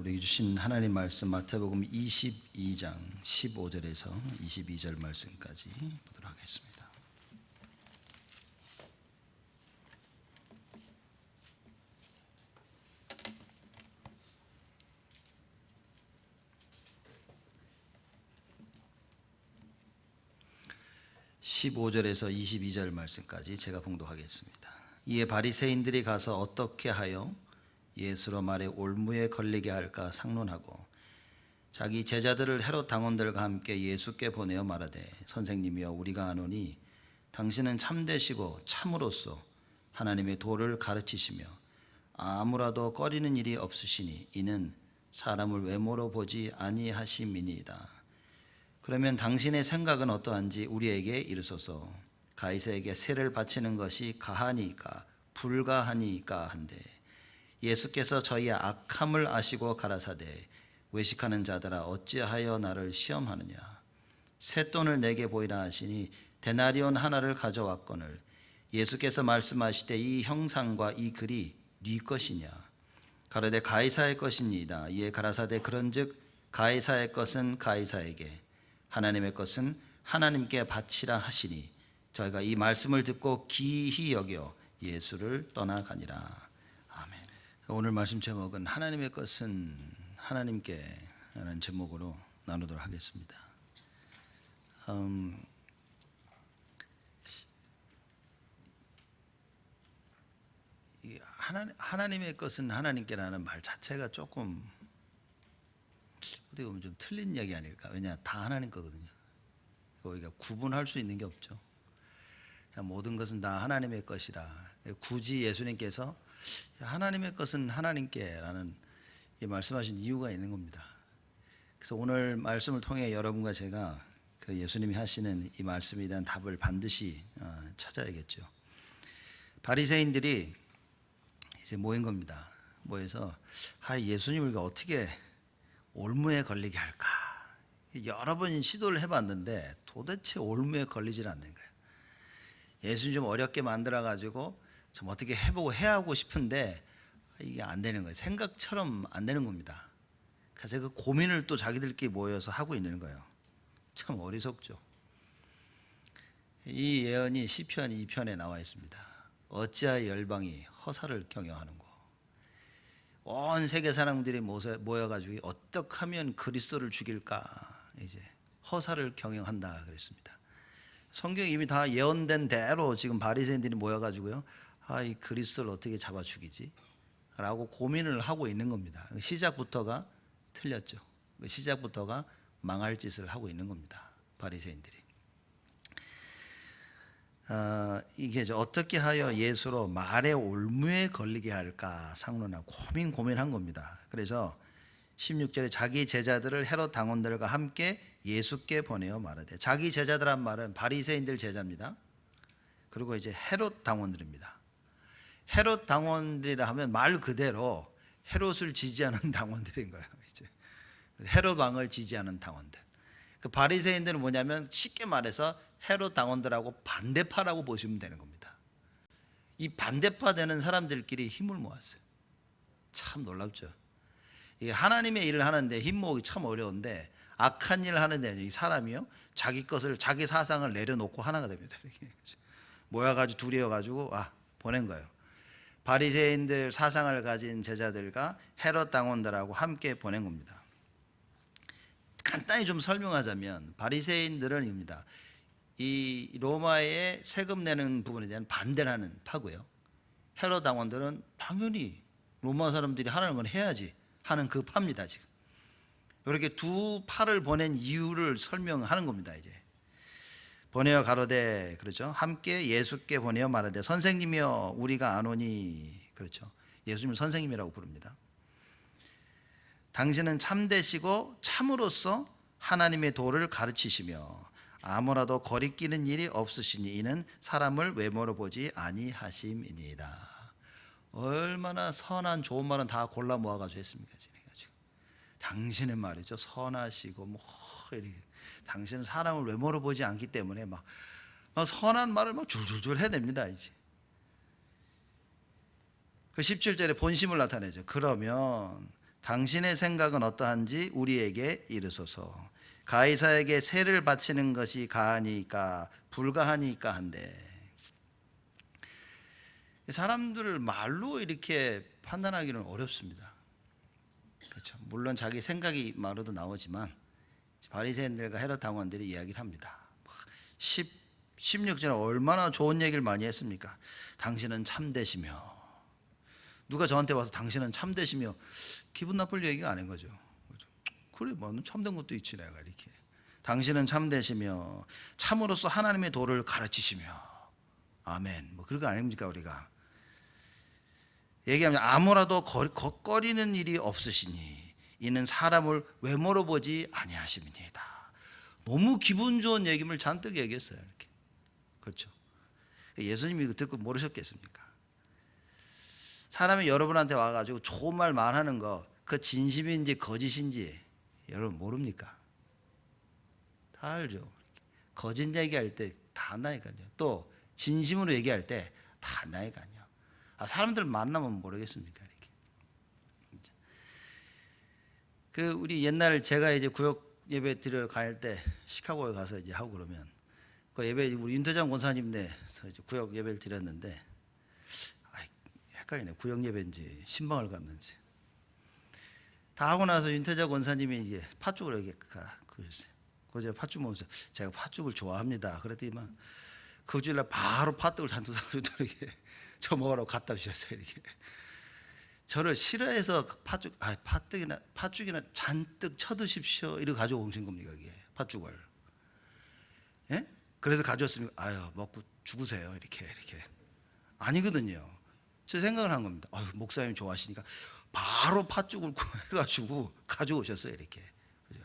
우리 주신 하나님 말씀 마태복음 22장 15절에서 22절 말씀까지 보도록 하겠습니다. (15절에서 22절) 말씀까지 제가 봉독하겠습니다. 이에 바리새인들이 가서 어떻게 하여 예수로 말에 올무에 걸리게 할까 상론하고 자기 제자들을 헤롯 당원들과 함께 예수께 보내어 말하되, 선생님이여, 우리가 아노니 당신은 참되시고 참으로서 하나님의 도를 가르치시며 아무라도 꺼리는 일이 없으시니 이는 사람을 외모로 보지 아니하심이니이다. 그러면 당신의 생각은 어떠한지 우리에게 이르소서. 가이사에게 세를 바치는 것이 가하니까 불가하니까 한데, 예수께서 저희의 악함을 아시고 가라사대, 외식하는 자들아 어찌하여 나를 시험하느냐. 쇳돈을 내게 보이라 하시니 데나리온 하나를 가져왔거늘, 예수께서 말씀하시되 이 형상과 이 글이 네 것이냐. 가로되 가이사의 것이니이다. 이에 가라사대 그런즉 가이사의 것은 가이사에게, 하나님의 것은 하나님께 바치라 하시니, 저희가 이 말씀을 듣고 기히 여겨 예수를 떠나가니라. 아멘. 오늘 말씀 제목은 하나님의 것은 하나님께 라는 제목으로 나누도록 하겠습니다. 하나님의 것은 하나님께라는 말 자체가 조금 어떻게 보면 좀 틀린 이야기 아닐까. 왜냐, 다 하나님 거거든요. 우리가 구분할 수 있는 게 없죠. 모든 것은 다 하나님의 것이라. 굳이 예수님께서 하나님의 것은 하나님께라는 말씀하신 이유가 있는 겁니다. 그래서 오늘 말씀을 통해 여러분과 제가 그 예수님이 하시는 이 말씀에 대한 답을 반드시 찾아야겠죠. 바리새인들이 이제 모인 겁니다. 모여서 예수님을 우리가 어떻게 올무에 걸리게 할까? 여러 번 시도를 해봤는데 도대체 올무에 걸리질 않는 거예요. 예수님 좀 어렵게 만들어가지고 좀 어떻게 해보고 해야 하고 싶은데 이게 안 되는 거예요. 생각처럼 안 되는 겁니다. 그래서 그 고민을 또 자기들끼리 모여서 하고 있는 거예요. 참 어리석죠. 이 예언이 시편 2편에 나와 있습니다. 어찌하여 열방이 허사를 경영하는고. 온 세계 사람들이 모여가지고 어떻게 하면 그리스도를 죽일까, 이제 허사를 경영한다 그랬습니다. 성경이 이미 다 예언된 대로 지금 바리새인들이 모여가지고요, 이 그리스도를 어떻게 잡아 죽이지? 라고 고민을 하고 있는 겁니다. 시작부터가 틀렸죠. 시작부터가 망할 짓을 하고 있는 겁니다. 바리새인들이. 이게 어떻게 하여 예수로 말의 올무에 걸리게 할까 상론하고 고민한 겁니다. 그래서 16절에 자기 제자들을 헤롯 당원들과 함께 예수께 보내어 말하되, 자기 제자들란 말은 바리새인들 제자입니다. 그리고 이제 헤롯 당원들입니다. 헤롯 당원들이라 하면 말 그대로 헤롯을 지지하는 당원들인 거예요. 이제 헤롯 왕을 지지하는 당원들. 그 바리새인들은 뭐냐면 쉽게 말해서 헤롯 당원들하고 반대파라고 보시면 되는 겁니다. 이 반대파 되는 사람들끼리 힘을 모았어요. 참 놀랍죠. 이게 하나님의 일을 하는데 힘 모으기 참 어려운데, 악한 일을 하는데 이 사람이요, 자기 것을, 자기 사상을 내려놓고 하나가 됩니다. 이렇게 모여가지고 둘이어가지고 보낸 거예요. 바리새인들 사상을 가진 제자들과 헤롯 당원들하고 함께 보낸 겁니다. 간단히 좀 설명하자면 바리새인들은 입니다. 이 로마의 세금 내는 부분에 대한 반대를 하는 파고요. 헤롯 당원들은 당연히 로마 사람들이 하라는 건 해야지 하는 그 파입니다. 지금 이렇게 두 파를 보낸 이유를 설명하는 겁니다. 이제 보내어 가로되, 그렇죠, 함께 예수께 보내어 말하되, 선생님이여, 우리가 아노니, 그렇죠, 예수님을 선생님이라고 부릅니다. 당신은 참되시고 참으로서 하나님의 도를 가르치시며 아무라도 거리끼는 일이 없으시니 이는 사람을 외모로 보지 아니하심이니이다. 얼마나 선한 좋은 말은 다 골라 모아가지고 했습니까? 당신은 말이죠, 선하시고 이렇게, 당신은 사람을 외모로 보지 않기 때문에 막 선한 말을 줄줄줄 해냅니다. 이제 그 17절에 본심을 나타내죠. 그러면 당신의 생각은 어떠한지 우리에게 이르소서. 가이사에게 세를 바치는 것이 가하니까 불가하니까 한데. 사람들을 말로 이렇게 판단하기는 어렵습니다. 그렇죠. 물론 자기 생각이 말로도 나오지만 바리새인들과 헤롯 당원들이 이야기를 합니다. 16절에 얼마나 좋은 얘기를 많이 했습니까? 당신은 참되시며. 누가 저한테 와서 당신은 참되시며 기분 나쁠 얘기가 아닌 거죠. 그래, 뭐 참된 것도 있지 내가 이렇게. 당신은 참되시며 참으로서 하나님의 도를 가르치시며. 아멘. 뭐 그런 거 아닙니까 우리가? 얘기하면 아무라도 거리는 일이 없으시니 이는 사람을 외모로 보지 아니하심이니이다. 너무 기분 좋은 얘기를 잔뜩 얘기했어요. 이렇게. 그렇죠. 예수님이 이거 듣고 모르셨겠습니까? 사람이 여러분한테 와가지고 좋은 말 말하는 거 그 진심인지 거짓인지 여러분 모릅니까? 다 알죠. 거짓 얘기할 때 다 안다니까요. 또 진심으로 얘기할 때 다 안다니까요. 사람들 만나면 모르겠습니까? 이렇게. 그 우리 옛날 제가 이제 구역 예배 드리러 갈 때 시카고에 가서 이제 하고 그러면 그 예배 우리 윤태장 권사님네서 이제 구역 예배를 드렸는데 헷갈리네. 구역 예배인지 신방을 갔는지 다 하고 나서 윤태장 권사님이 이제 팥죽을 이렇게 그러셨어요. 그래서 팥죽 먹어서 제가 팥죽을 좋아합니다. 그랬더니만 그 주일날 바로 팥죽을 잔뜩 사가지고 이렇게 저 먹으라고 갖다 주셨어요. 이렇게. 저를 싫어해서 팥죽이나 잔뜩 쳐드십시오. 이렇게 가져오신 겁니까 이게 팥죽을? 예? 그래서 가져왔으면 아유 먹고 죽으세요. 이렇게 아니거든요. 제 생각을 한 겁니다. 아유 목사님 좋아하시니까 바로 팥죽을 구해가지고 가져오셨어요. 이렇게. 그죠?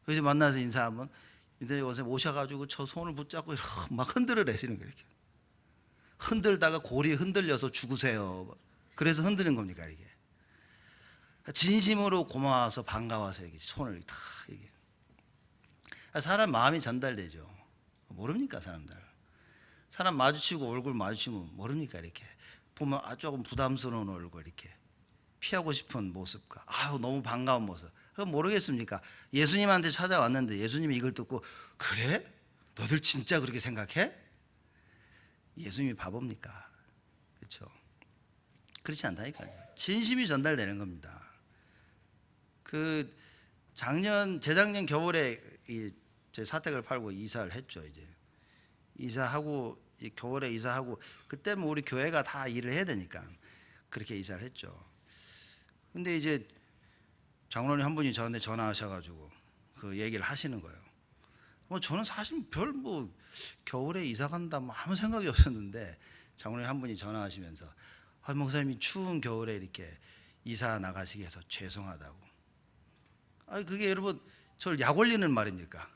그래서 만나서 인사하면 인사님 오셔가지고 저 손을 붙잡고 막 흔들어내시는 거예요. 이렇게. 흔들다가 골이 흔들려서 죽으세요. 그래서 흔드는 겁니까 이게? 진심으로 고마워서 반가워서 이렇게 손을 다 이게. 사람 마음이 전달되죠. 모릅니까 사람들? 사람 마주치고 얼굴 마주치면 모릅니까 이렇게? 보면 조금 부담스러운 얼굴 이렇게 피하고 싶은 모습과 너무 반가운 모습. 그건 모르겠습니까? 예수님한테 찾아왔는데 예수님이 이걸 듣고 그래? 너들 진짜 그렇게 생각해? 예수님이 바보입니까? 그렇죠? 그렇지 않다니까요. 진심이 전달되는 겁니다. 그 재작년 겨울에 제 사택을 팔고 이사를 했죠. 이제 이사하고 겨울에 이사하고 그때는 우리 교회가 다 일을 해야 되니까 그렇게 이사를 했죠. 근데 이제 장로님 한 분이 저한테 전화하셔가지고 그 얘기를 하시는 거예요. 저는 사실 겨울에 이사 간다 아무 생각이 없었는데 장로님 한 분이 전화하시면서 목사님이 추운 겨울에 이렇게 이사 나가시게 해서 죄송하다고. 그게 여러분 저를 약 올리는 말입니까?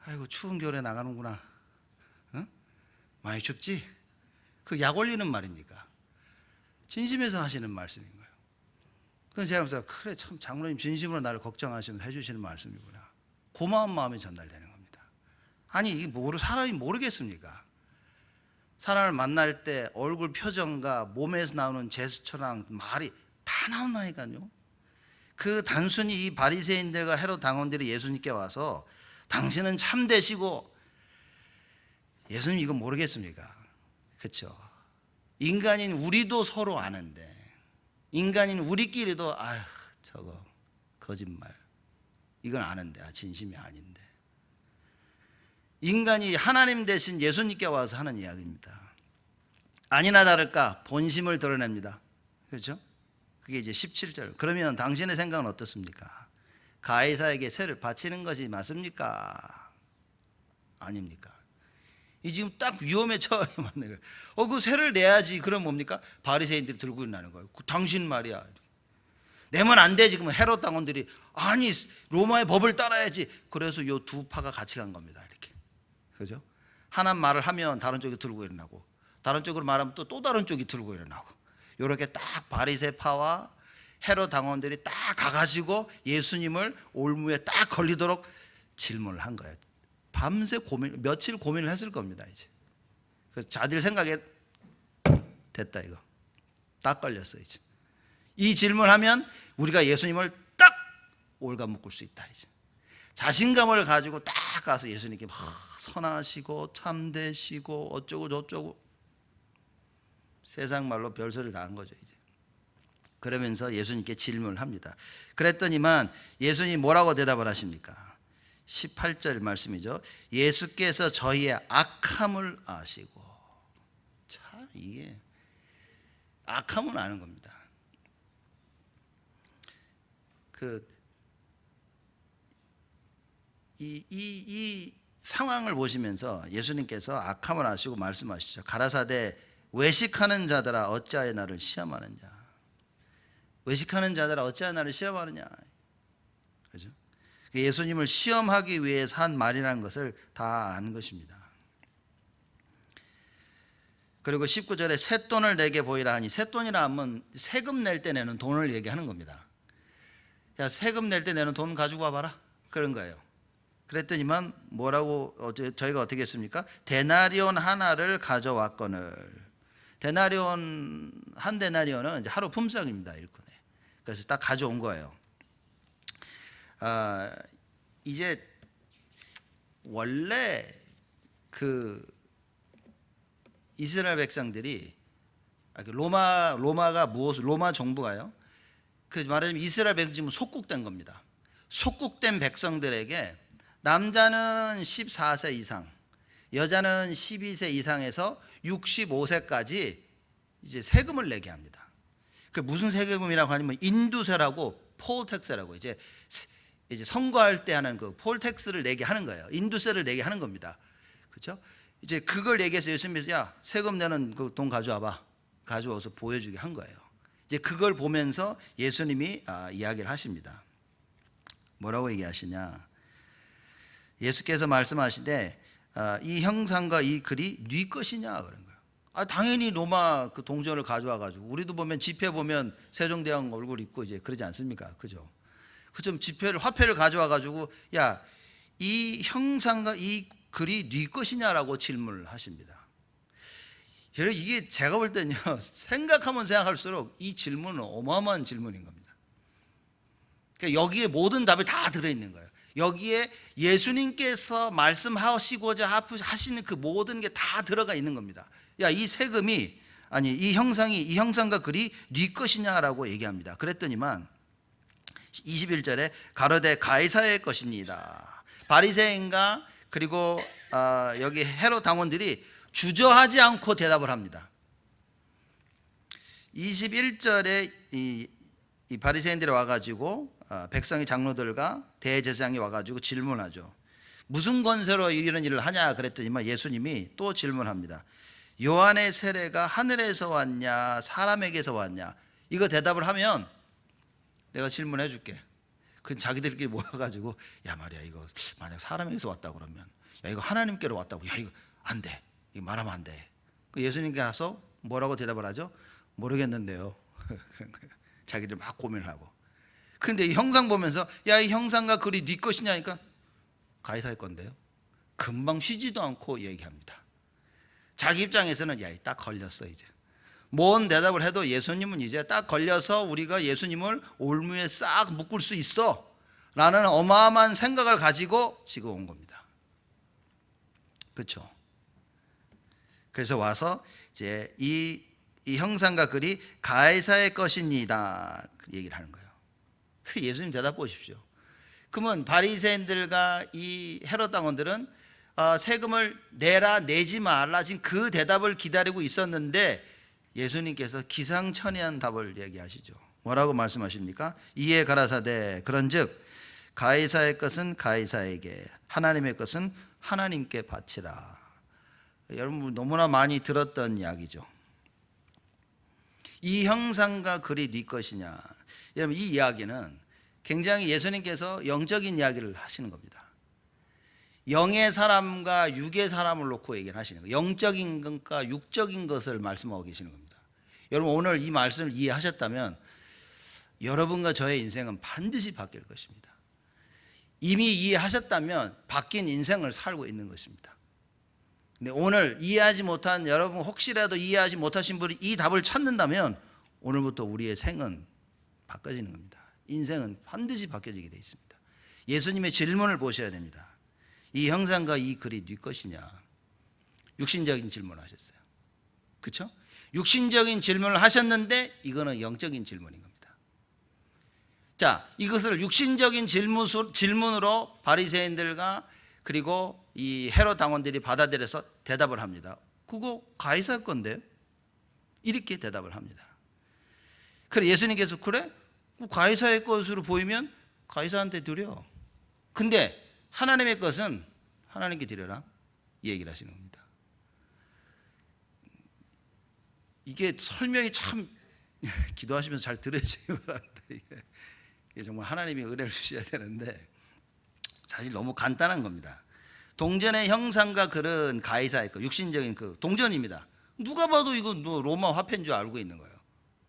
아이고 추운 겨울에 나가는구나. 응? 많이 춥지? 그 약 올리는 말입니까? 진심에서 하시는 말씀인 거예요. 그래서 제가 그래서 그래 참 장로님 진심으로 나를 걱정하시면서 해주시는 말씀이구나. 고마운 마음이 전달되는 겁니다. 아니 이게 사람이 모르겠습니까? 사람을 만날 때 얼굴 표정과 몸에서 나오는 제스처랑 말이 다 나온다니까요. 그 단순히 이 바리새인들과 헤롯 당원들이 예수님께 와서 당신은 참되시고 예수님 이거 모르겠습니까? 그렇죠? 인간인 우리도 서로 아는데 인간인 우리끼리도 저거 거짓말 이건 아는데 진심이 아닌데 인간이 하나님 대신 예수님께 와서 하는 이야기입니다. 아니나 다를까 본심을 드러냅니다. 그렇죠? 그게 이제 17절. 그러면 당신의 생각은 어떻습니까? 가이사에게 세를 바치는 것이 맞습니까? 아닙니까? 이 지금 딱 위험에 처해 만나요. 그 세를 내야지. 그럼 뭡니까? 바리새인들이 들고 일어나는 거예요. 당신 말이야. 내면 안 되지. 그러면 헤롯 당원들이 아니 로마의 법을 따라야지. 그래서 요 두 파가 같이 간 겁니다. 이렇게. 그죠? 하나 말을 하면 다른 쪽이 들고 일어나고 다른 쪽으로 말하면 또 다른 쪽이 들고 일어나고 이렇게 딱 바리새파와 헤롯 당원들이 딱 가가지고 예수님을 올무에 딱 걸리도록 질문을 한 거예요. 밤새 며칠 고민을 했을 겁니다. 이제 그 자들 생각에 됐다 이거 딱 걸렸어 이제 이 질문하면 우리가 예수님을 딱 올가묶을 수 있다. 이제 자신감을 가지고 딱 가서 예수님께 막 선하시고 참되시고 어쩌고 저쩌고 세상 말로 별소리를 다 한 거죠. 이제 그러면서 예수님께 질문을 합니다. 그랬더니만 예수님이 뭐라고 대답을 하십니까? 18절 말씀이죠. 예수께서 저희의 악함을 아시고. 참 이게 악함은 아는 겁니다. 이 상황을 보시면서 예수님께서 악함을 아시고 말씀하시죠. 가라사대 외식하는 자들아 어찌하여 나를 시험하느냐. 외식하는 자들아 어찌하여 나를 시험하느냐. 그죠? 예수님을 시험하기 위해서 한 말이라는 것을 다 아는 것입니다. 그리고 19절에 쇳돈을 내게 보이라 하니, 쇳돈이라 하면 세금 낼 때 내는 돈을 얘기하는 겁니다. 야, 세금 낼 때 내는 돈 가지고 와봐라, 그런 거예요. 그랬더니만 뭐라고 저희가 어떻게 했습니까? 데나리온 하나를 가져왔거늘. 데나리온 한 데나리온은 이제 하루 품삯입니다, 일꾼에. 그래서 딱 가져온 거예요. 이제 원래 그 이스라엘 백성들이 로마가 무엇, 로마 정부가요, 그 말하자면 이스라엘 백성은 속국된 겁니다. 속국된 백성들에게 남자는 14세 이상, 여자는 12세 이상에서 65세까지 이제 세금을 내게 합니다. 그 무슨 세금이라고 하냐면 인두세라고, 폴텍스라고, 이제 선거할 때 하는 그 폴텍스를 내게 하는 거예요. 인두세를 내게 하는 겁니다. 그렇죠? 이제 그걸 얘기해서 예수님께서 야, 세금 내는 그 돈 가져와봐, 가져와서 보여주게 한 거예요. 이제 그걸 보면서 예수님이 이야기를 하십니다. 뭐라고 얘기하시냐? 예수께서 말씀하시되 이 형상과 이 글이 네 것이냐 그런 거예요. 당연히 로마 그 동전을 가져와 가지고, 우리도 보면 지폐 보면 세종대왕 얼굴 있고 이제 그러지 않습니까? 그죠? 그좀 지폐를, 화폐를 가져와 가지고 야, 이 형상과 이 글이 네 것이냐라고 질문을 하십니다. 여러분, 이게 제가 볼 때는요, 생각하면 생각할수록 이 질문은 어마어마한 질문인 겁니다. 그러니까 여기에 모든 답이 다 들어있는 거예요. 여기에 예수님께서 말씀하시고자 하시는 그 모든 게 다 들어가 있는 겁니다. 야, 이 세금이, 아니 이 형상이, 이 형상과 글이 네 것이냐라고 얘기합니다. 그랬더니만 21절에 가로되 가이사의 것이니이다. 바리새인과 그리고 여기 헤롯 당원들이 주저하지 않고 대답을 합니다. 21절에 이 바리새인들이 와가지고 백성의 장로들과 대제사장이 와가지고 질문하죠. 무슨 권세로 이런 일을 하냐 그랬더니만 예수님이 또 질문합니다. 요한의 세례가 하늘에서 왔냐 사람에게서 왔냐? 이거 대답을 하면 내가 질문해 줄게. 그 자기들끼리 모여가지고 야 말이야, 이거 만약 사람에게서 왔다 그러면, 야 이거 하나님께로 왔다고, 야 이거 안 돼, 이거 말하면 안 돼. 예수님께 가서 뭐라고 대답을 하죠? 모르겠는데요. 그런 거예요. 자기들 막 고민을 하고. 근데 이 형상 보면서 야, 이 형상과 글이 네 것이냐니까 가이사의 건데요. 금방 쉬지도 않고 얘기합니다. 자기 입장에서는 야, 딱 걸렸어. 이제 뭔 대답을 해도 예수님은 이제 딱 걸려서 우리가 예수님을 올무에 싹 묶을 수 있어 라는 어마어마한 생각을 가지고 지금 온 겁니다. 그렇죠? 그래서 와서 이제 이 형상과 글이 가이사의 것입니다 얘기를 하는 거예요. 예수님 대답 보십시오. 그러면 바리새인들과 이 헤롯 당원들은 세금을 내라 내지 말라, 지금 그 대답을 기다리고 있었는데 예수님께서 기상천외한 답을 얘기하시죠. 뭐라고 말씀하십니까? 이에 가라사대 그런즉 가이사의 것은 가이사에게, 하나님의 것은 하나님께 바치라. 여러분 너무나 많이 들었던 이야기죠. 이 형상과 글이 네 것이냐. 여러분 이 이야기는 굉장히 예수님께서 영적인 이야기를 하시는 겁니다. 영의 사람과 육의 사람을 놓고 얘기를 하시는 거예요. 영적인 것과 육적인 것을 말씀하고 계시는 겁니다. 여러분 오늘 이 말씀을 이해하셨다면 여러분과 저의 인생은 반드시 바뀔 것입니다. 이미 이해하셨다면 바뀐 인생을 살고 있는 것입니다. 근데 오늘 이해하지 못한 여러분, 혹시라도 이해하지 못하신 분이 이 답을 찾는다면 오늘부터 우리의 생은 바꿔지는 겁니다. 인생은 반드시 바뀌어지게 돼 있습니다. 예수님의 질문을 보셔야 됩니다. 이 형상과 이 글이 네 것이냐? 육신적인 질문을 하셨어요. 그렇죠? 육신적인 질문을 하셨는데 이거는 영적인 질문인 겁니다. 자, 이것을 육신적인 질문으로 바리새인들과 그리고 이 헤롯 당원들이 받아들여서 대답을 합니다. 그거 가이사 건데요? 이렇게 대답을 합니다. 그래, 예수님께서 그래? 가이사의 것으로 보이면 가이사한테 드려. 근데 하나님의 것은 하나님께 드려라, 이 얘기를 하시는 겁니다. 이게 설명이 참 기도하시면서 잘 들으시기 바랍니다. 이게 정말 하나님이 은혜를 주셔야 되는데 사실 너무 간단한 겁니다. 동전의 형상과 글은 가이사의 것, 육신적인 그 동전입니다. 누가 봐도 이건 로마 화폐인 줄 알고 있는 거예요.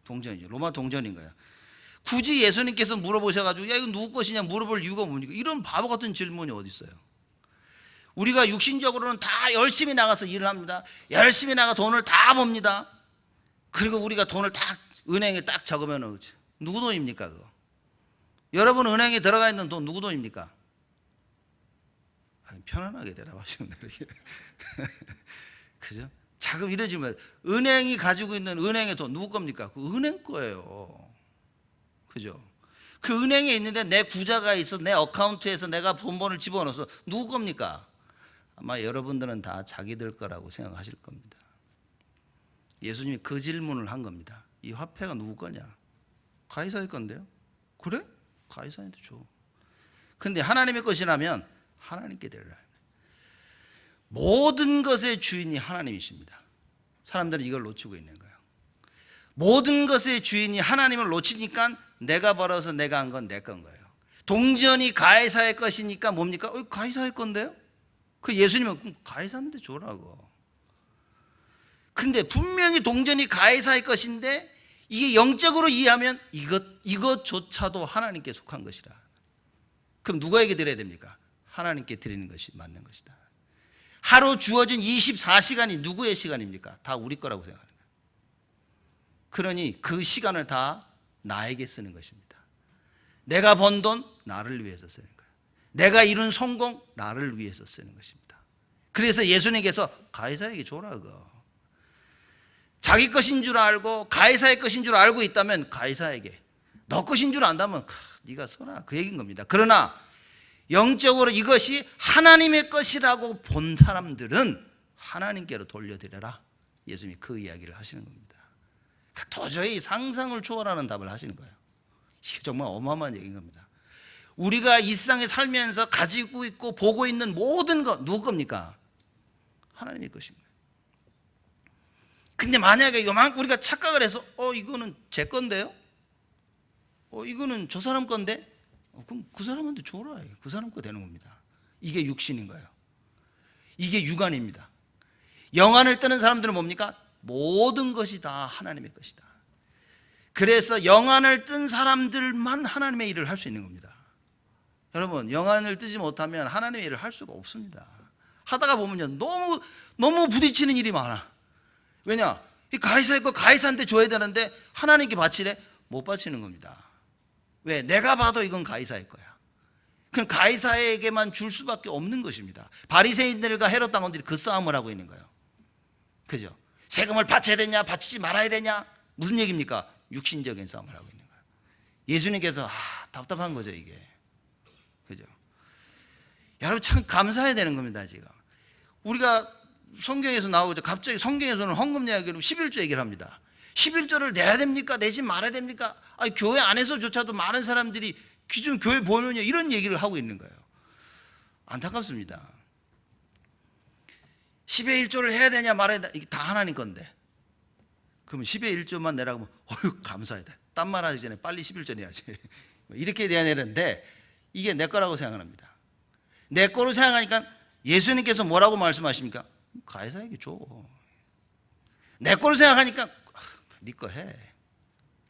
동전이죠. 로마 동전인 거예요. 굳이 예수님께서 물어보셔가지고 야 이거 누구 것이냐 물어볼 이유가 뭡니까? 이런 바보 같은 질문이 어디 있어요? 우리가 육신적으로는 다 열심히 나가서 일을 합니다. 열심히 나가 돈을 다 법니다. 그리고 우리가 돈을 딱 은행에 딱 적으면 누구 돈입니까 그거? 여러분 은행에 들어가 있는 돈 누구 돈입니까? 아니, 편안하게 대답하시면 이렇게 그죠? 자금 이러지 마. 은행이 가지고 있는 은행의 돈 누구 겁니까? 그 은행 거예요. 그죠? 그 은행에 있는데 내 구자가 있어, 내 어카운트에서 내가 본본을 집어넣어서 누구 겁니까? 아마 여러분들은 다 자기들 거라고 생각하실 겁니다. 예수님이 그 질문을 한 겁니다. 이 화폐가 누구 거냐? 가이사의 건데요. 그래? 가이사한테 줘. 근데 하나님의 것이라면 하나님께 드려라. 모든 것의 주인이 하나님이십니다. 사람들은 이걸 놓치고 있는 거예요. 모든 것의 주인이 하나님을 놓치니까 내가 벌어서 내가 한 건 내 건 거예요. 동전이 가이사의 것이니까 뭡니까? 가이사의 건데요? 그 예수님은 가이사한테 줘라고. 근데 분명히 동전이 가이사의 것인데 이게 영적으로 이해하면 이것조차도 하나님께 속한 것이라. 그럼 누구에게 드려야 됩니까? 하나님께 드리는 것이 맞는 것이다. 하루 주어진 24시간이 누구의 시간입니까? 다 우리 거라고 생각하는 거예요. 그러니 그 시간을 다 나에게 쓰는 것입니다. 내가 번 돈 나를 위해서 쓰는 거예요. 내가 이룬 성공 나를 위해서 쓰는 것입니다. 그래서 예수님께서 가이사에게 줘라고. 자기 것인 줄 알고 가이사의 것인 줄 알고 있다면 가이사에게, 너 것인 줄 안다면 네가 써라, 그 얘기인 겁니다. 그러나 영적으로 이것이 하나님의 것이라고 본 사람들은 하나님께로 돌려드려라. 예수님이 그 이야기를 하시는 겁니다. 도저히 상상을 초월하는 답을 하시는 거예요. 이게 정말 어마어마한 얘기인 겁니다. 우리가 일상에 살면서 가지고 있고 보고 있는 모든 것 누구 겁니까? 하나님의 것인 거예요. 근데 만약에 요만큼 우리가 착각을 해서 이거는 제 건데요? 이거는 저 사람 건데? 그럼 그 사람한테 줘라. 그 사람 거 되는 겁니다. 이게 육신인 거예요. 이게 육안입니다. 영안을 뜨는 사람들은 뭡니까? 모든 것이 다 하나님의 것이다. 그래서 영안을 뜬 사람들만 하나님의 일을 할 수 있는 겁니다. 여러분, 영안을 뜨지 못하면 하나님의 일을 할 수가 없습니다. 하다가 보면요, 너무 부딪히는 일이 많아. 왜냐? 이 가이사의 거 가이사한테 줘야 되는데 하나님께 바치래? 못 바치는 겁니다. 왜? 내가 봐도 이건 가이사의 거야. 그럼 가이사에게만 줄 수밖에 없는 것입니다. 바리새인들과 헤롯 당원들이 그 싸움을 하고 있는 거예요. 그죠? 세금을 바쳐야 되냐, 바치지 말아야 되냐? 무슨 얘기입니까? 육신적인 싸움을 하고 있는 거예요. 예수님께서 답답한 거죠, 이게. 그죠? 여러분 참 감사해야 되는 겁니다, 지금. 우리가 성경에서 나오죠. 갑자기 성경에서는 헌금 이야기로 11조 얘기를 합니다. 11조를 내야 됩니까? 내지 말아야 됩니까? 아니, 교회 안에서조차도 많은 사람들이 기존 교회 보면요, 이런 얘기를 하고 있는 거예요. 안타깝습니다. 10의 1조를 해야 되냐 말아야 되냐, 이게 다 하나님 건데. 그러면 10의 1조만 내라고 하면 감사하다. 딴 말 하기 전에 빨리 11조 내야지. 이렇게 돼야 되는데 이게 내 거라고 생각합니다. 내 거로 생각하니까 예수님께서 뭐라고 말씀하십니까? 가이사에게 줘. 내 거로 생각하니까 네 거 해.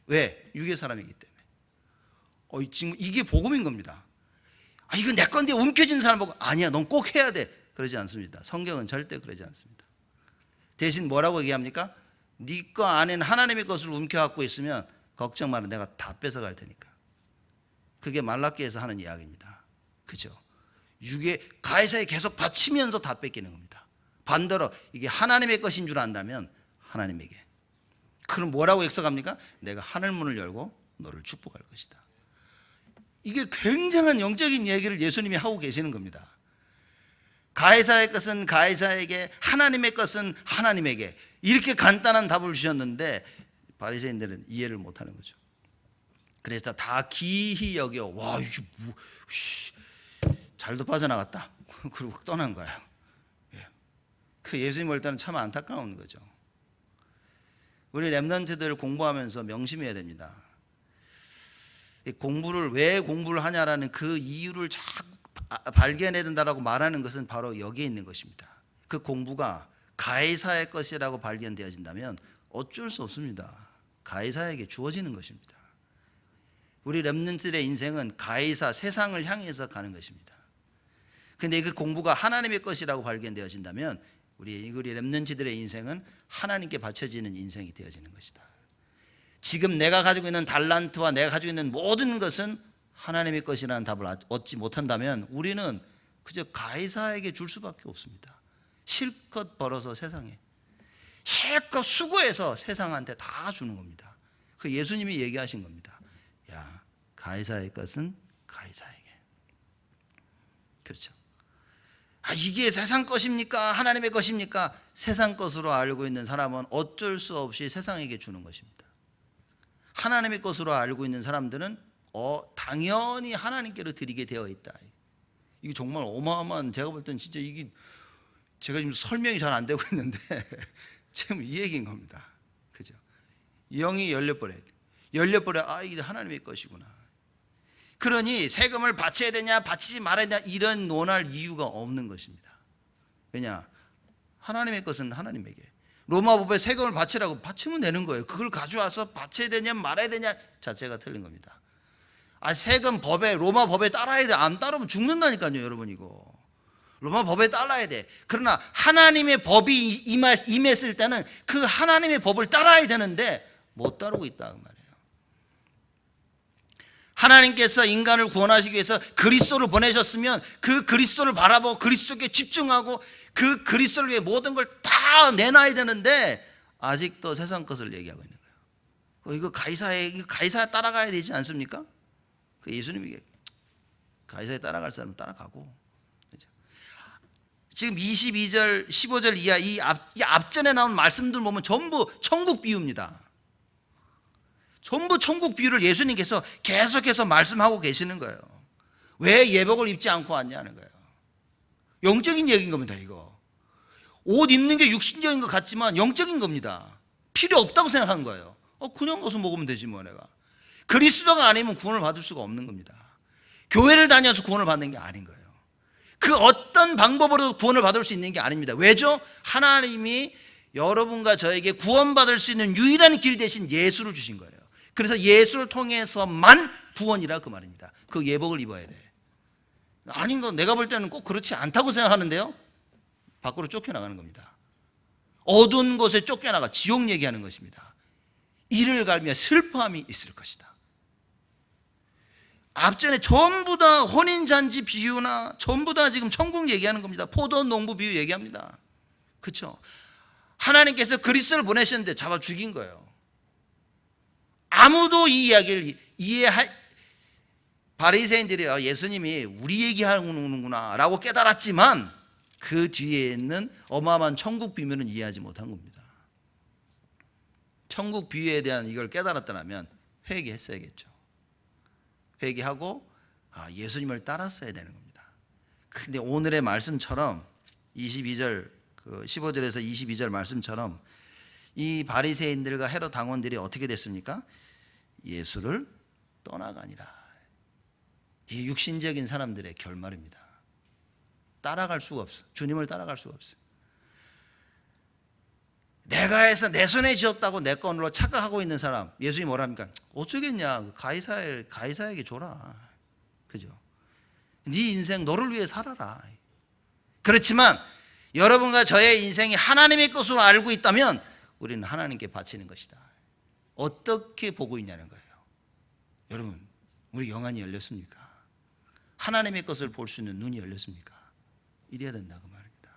왜? 육의 사람이기 때문에. 지금 이게 복음인 겁니다. 이거 내 건데 움켜진 사람 보고 아니야, 넌 꼭 해야 돼. 그러지 않습니다. 성경은 절대 그러지 않습니다. 대신 뭐라고 얘기합니까? 네 거 안에는 하나님의 것을 움켜갖고 있으면 걱정 마라. 내가 다 뺏어갈 테니까. 그게 말라기에서 하는 이야기입니다. 그죠? 가이사에 계속 바치면서 다 뺏기는 겁니다. 반대로 이게 하나님의 것인 줄 안다면 하나님에게. 그럼 뭐라고 역사합니까? 내가 하늘문을 열고 너를 축복할 것이다. 이게 굉장한 영적인 얘기를 예수님이 하고 계시는 겁니다. 가이사의 것은 가이사에게, 하나님의 것은 하나님에게. 이렇게 간단한 답을 주셨는데 바리새인들은 이해를 못하는 거죠. 그래서 다 기히 여겨. 와, 이게 뭐, 잘도 빠져나갔다. 그리고 떠난 거예요. 그 예수님 볼 때는 참 안타까운 거죠. 우리 렘넌트들 공부하면서 명심해야 됩니다. 왜 공부를 하냐라는 그 이유를 자꾸 발견해야 된다라고 말하는 것은 바로 여기에 있는 것입니다. 그 공부가 가이사의 것이라고 발견되어진다면 어쩔 수 없습니다. 가이사에게 주어지는 것입니다. 우리 렘넌트들의 인생은 가이사, 세상을 향해서 가는 것입니다. 근데 그 공부가 하나님의 것이라고 발견되어진다면 우리 렘넌트들의 인생은 하나님께 바쳐지는 인생이 되어지는 것이다. 지금 내가 가지고 있는 달란트와 내가 가지고 있는 모든 것은 하나님의 것이라는 답을 얻지 못한다면 우리는 그저 가이사에게 줄 수밖에 없습니다. 실컷 벌어서 세상에, 실컷 수고해서 세상한테 다 주는 겁니다. 그 예수님이 얘기하신 겁니다. 야, 가이사의 것은 가이사에게. 그렇죠. 이게 세상 것입니까? 하나님의 것입니까? 세상 것으로 알고 있는 사람은 어쩔 수 없이 세상에게 주는 것입니다. 하나님의 것으로 알고 있는 사람들은 당연히 하나님께로 드리게 되어 있다. 이게 정말 어마어마한, 제가 볼 때는 진짜 이게 제가 지금 설명이 잘 안 되고 있는데 지금 이 얘기인 겁니다. 그죠? 영이 열려버려야 돼. 이게 하나님의 것이구나. 그러니 세금을 바쳐야 되냐 바치지 말아야 되냐 이런 논할 이유가 없는 것입니다. 왜냐? 하나님의 것은 하나님에게. 로마법에 세금을 바치라고 바치면 되는 거예요. 그걸 가져와서 바쳐야 되냐 말아야 되냐 자체가 틀린 겁니다. 세금 법에, 로마 법에 따라야 돼. 안 따르면 죽는다니까요, 여러분. 이거 로마 법에 따라야 돼. 그러나 하나님의 법이 임했을 때는 그 하나님의 법을 따라야 되는데 못 따르고 있다 그 말이에요. 하나님께서 인간을 구원하시기 위해서 그리스도를 보내셨으면 그 그리스도를 바라보고 그리스도께 집중하고 그 그리스도를 위해 모든 걸 다 내놔야 되는데 아직도 세상 것을 얘기하고 있는 거예요. 이거 가이사에 따라가야 되지 않습니까? 그 예수님이 가이사에 따라갈 사람은 따라가고. 그렇죠? 지금 22절, 15절 이하 이 앞전에 나온 말씀들 보면 전부 천국 비유입니다. 전부 천국 비유를 예수님께서 계속해서 말씀하고 계시는 거예요. 왜 예복을 입지 않고 왔냐는 거예요. 영적인 얘기인 겁니다. 이거 옷 입는 게 육신적인 것 같지만 영적인 겁니다. 필요 없다고 생각한 거예요. 그냥 가서 먹으면 되지 뭐. 내가 그리스도가 아니면 구원을 받을 수가 없는 겁니다. 교회를 다녀서 구원을 받는 게 아닌 거예요. 그 어떤 방법으로도 구원을 받을 수 있는 게 아닙니다. 왜죠? 하나님이 여러분과 저에게 구원받을 수 있는 유일한 길 대신 예수를 주신 거예요. 그래서 예수를 통해서만 구원이라 그 말입니다. 그 예복을 입어야 돼. 아닌 거 내가 볼 때는 꼭 그렇지 않다고 생각하는데요. 밖으로 쫓겨나가는 겁니다. 어두운 곳에 쫓겨나가 지옥 얘기하는 것입니다. 이를 갈며 슬퍼함이 있을 것이다. 앞전에 전부 다 혼인잔치 비유나 전부 다 지금 천국 얘기하는 겁니다. 포도 농부 비유 얘기합니다. 그렇죠? 하나님께서 그리스도를 보내셨는데 잡아 죽인 거예요. 아무도 이 이야기를 바리새인들이 예수님이 우리 얘기하는구나 라고 깨달았지만 그 뒤에 있는 어마어마한 천국 비밀은 이해하지 못한 겁니다. 천국 비유에 대한 이걸 깨달았다면 회개했어야겠죠. 회개하고 예수님을 따랐어야 되는 겁니다. 근데 오늘의 말씀처럼 22절 15절에서 22절 말씀처럼 이 바리새인들과 헤롯 당원들이 어떻게 됐습니까? 예수를 떠나가니라. 이 육신적인 사람들의 결말입니다. 따라갈 수가 없어. 주님을 따라갈 수가 없어. 내가 해서 내 손에 지었다고 내 건으로 착각하고 있는 사람, 예수님이 뭐라 합니까? 어쩌겠냐, 가이사에게 줘라. 그죠? 네 인생 너를 위해 살아라. 그렇지만 여러분과 저의 인생이 하나님의 것으로 알고 있다면 우리는 하나님께 바치는 것이다. 어떻게 보고 있냐는 거예요. 여러분, 우리 영안이 열렸습니까? 하나님의 것을 볼 수 있는 눈이 열렸습니까? 이래야 된다고 말입니다.